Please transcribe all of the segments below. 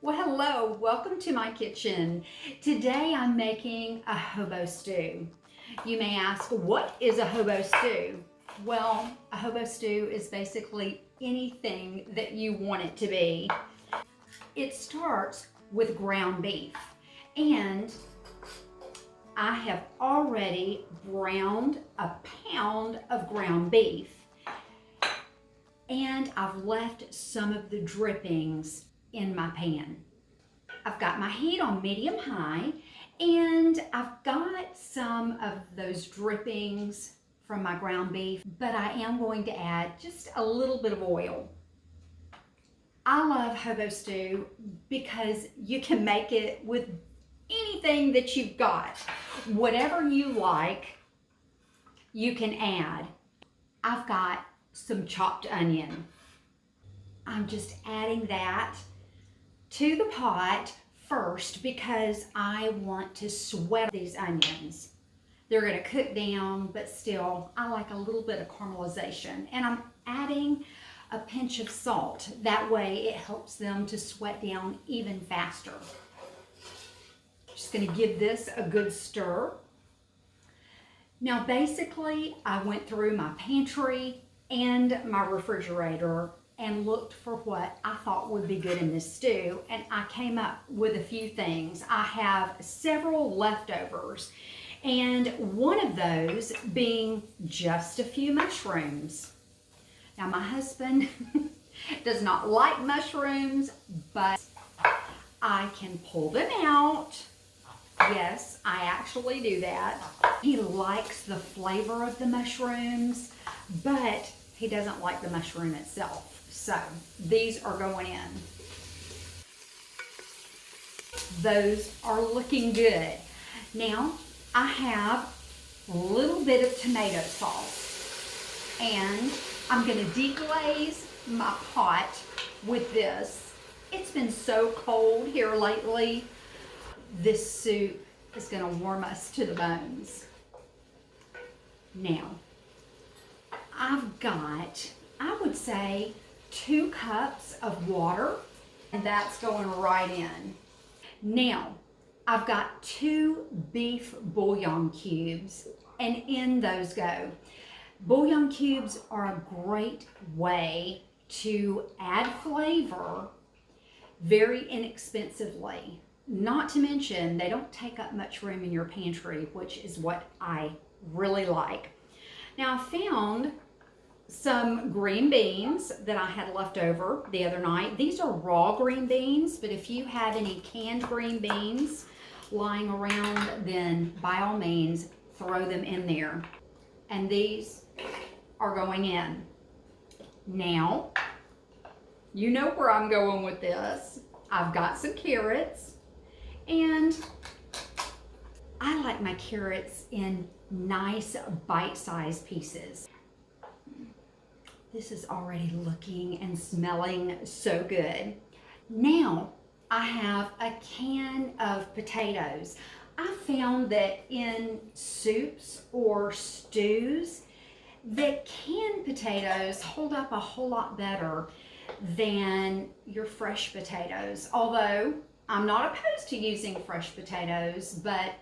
Well, hello, welcome to my kitchen. Today I'm making a hobo stew. You may ask, what is a hobo stew? Well, a hobo stew is basically anything that you want it to be. It starts with ground beef, and I have already browned a pound of ground beef, and I've left some of the drippings in my pan. I've got my heat on medium high, and I've got some of those drippings from my ground beef, but I am going to add just a little bit of oil. I love hobo stew because you can make it with anything that you've got. Whatever you like, you can add. I've got some chopped onion. I'm just adding that to the pot first because I want to sweat these onions. They're going to cook down, but still I like a little bit of caramelization. And I'm adding a pinch of salt. That way it helps them to sweat down even faster. Just going to give this a good stir. Now basically I went through my pantry and my refrigerator and looked for what I thought would be good in this stew, and I came up with a few things. I have several leftovers, and one of those being just a few mushrooms. Now my husband does not like mushrooms, but I can pull them out. Yes, I actually do that. He likes the flavor of the mushrooms, but he doesn't like the mushroom itself. So these are going in. Those are looking good. Now I have a little bit of tomato sauce, and I'm going to deglaze my pot with this. It's been so cold here lately. This soup is going to warm us to the bones. Now, I've got, I would say, 2 cups of water, and that's going right in. Now, I've got 2 beef bouillon cubes, and in those go. Bouillon cubes are a great way to add flavor very inexpensively. Not to mention, they don't take up much room in your pantry, which is what I really like. Now, I found some green beans that I had left over the other night. These are raw green beans, but if you have any canned green beans lying around, then by all means, throw them in there. And these are going in. Now, you know where I'm going with this. I've got some carrots, and I like my carrots in nice bite-sized pieces. This is already looking and smelling so good. Now I have a can of potatoes. I found that in soups or stews, that canned potatoes hold up a whole lot better than your fresh potatoes. Although I'm not opposed to using fresh potatoes, but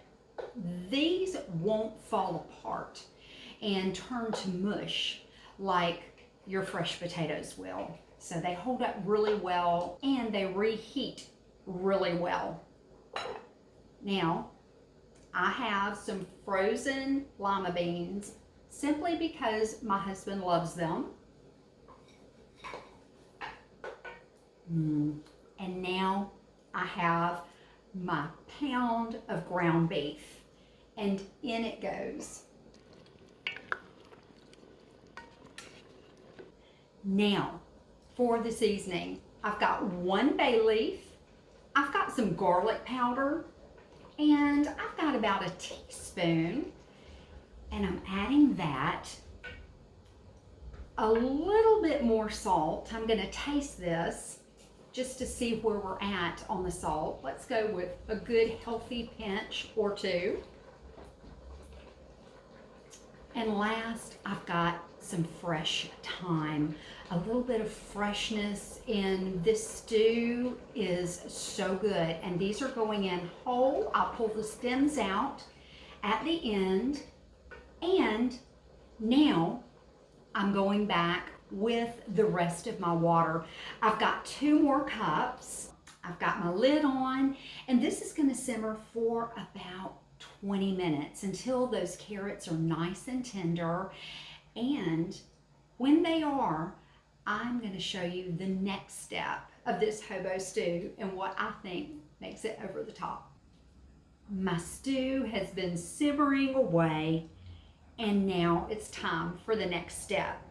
these won't fall apart and turn to mush like your fresh potatoes will. So they hold up really well, and they reheat really well. Now, I have some frozen lima beans simply because my husband loves them. And now I have my pound of ground beef, and in it goes. Now, for the seasoning, I've got 1 bay leaf, I've got some garlic powder, and I've got about a teaspoon, and I'm adding that. A little bit more salt. I'm going to taste this just to see where we're at on the salt. Let's go with a good healthy pinch or 2. And last, I've got some fresh thyme. A little bit of freshness in this stew is so good. And these are going in whole. I'll pull the stems out at the end. And now I'm going back with the rest of my water. I've got 2 more cups. I've got my lid on, and this is going to simmer for about 20 minutes until those carrots are nice and tender. And when they are, I'm going to show you the next step of this hobo stew and what I think makes it over the top. My stew has been simmering away, and now it's time for the next step.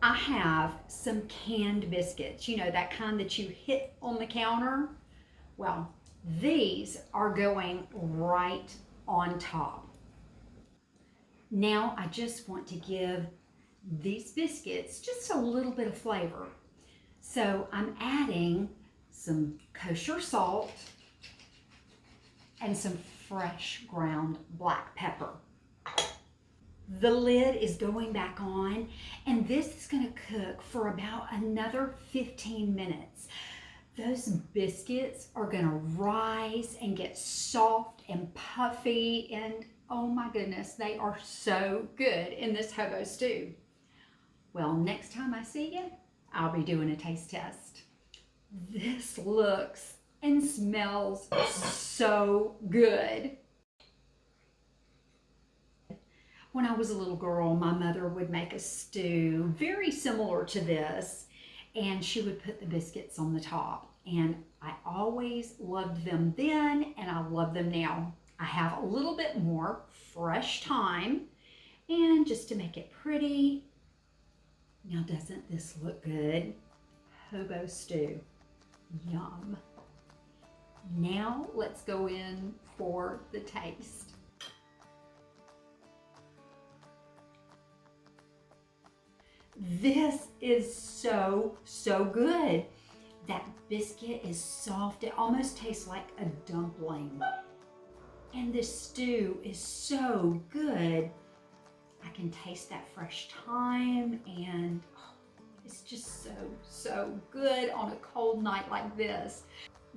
I have some canned biscuits, you know, that kind that you hit on the counter. Well, these are going right on top. Now I just want to give these biscuits just a little bit of flavor. So I'm adding some kosher salt and some fresh ground black pepper. The lid is going back on, and this is going to cook for about another 15 minutes. Those biscuits are going to rise and get soft and puffy, and oh my goodness, they are so good in this hobo stew. Well, next time I see you, I'll be doing a taste test. This looks and smells so good. When I was a little girl, my mother would make a stew very similar to this, and she would put the biscuits on the top. And I always loved them then, and I love them now. I have a little bit more fresh thyme, and just to make it pretty. Now, doesn't this look good? Hobo stew. Yum. Now, let's go in for the taste. This is so good. That biscuit is soft. It almost tastes like a dumpling. And this stew is so good. I can taste that fresh thyme, and it's just so good on a cold night like this.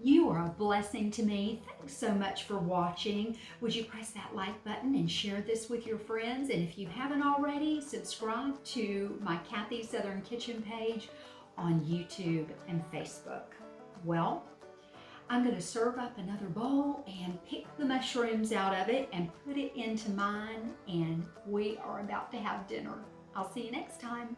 You are a blessing to me. Thanks so much for watching. Would you press that like button and share this with your friends? And if you haven't already, subscribe to my Kathy's Southern Kitchen page on YouTube and Facebook. Well, I'm going to serve up another bowl and pick the mushrooms out of it and put it into mine, and we are about to have dinner. I'll see you next time.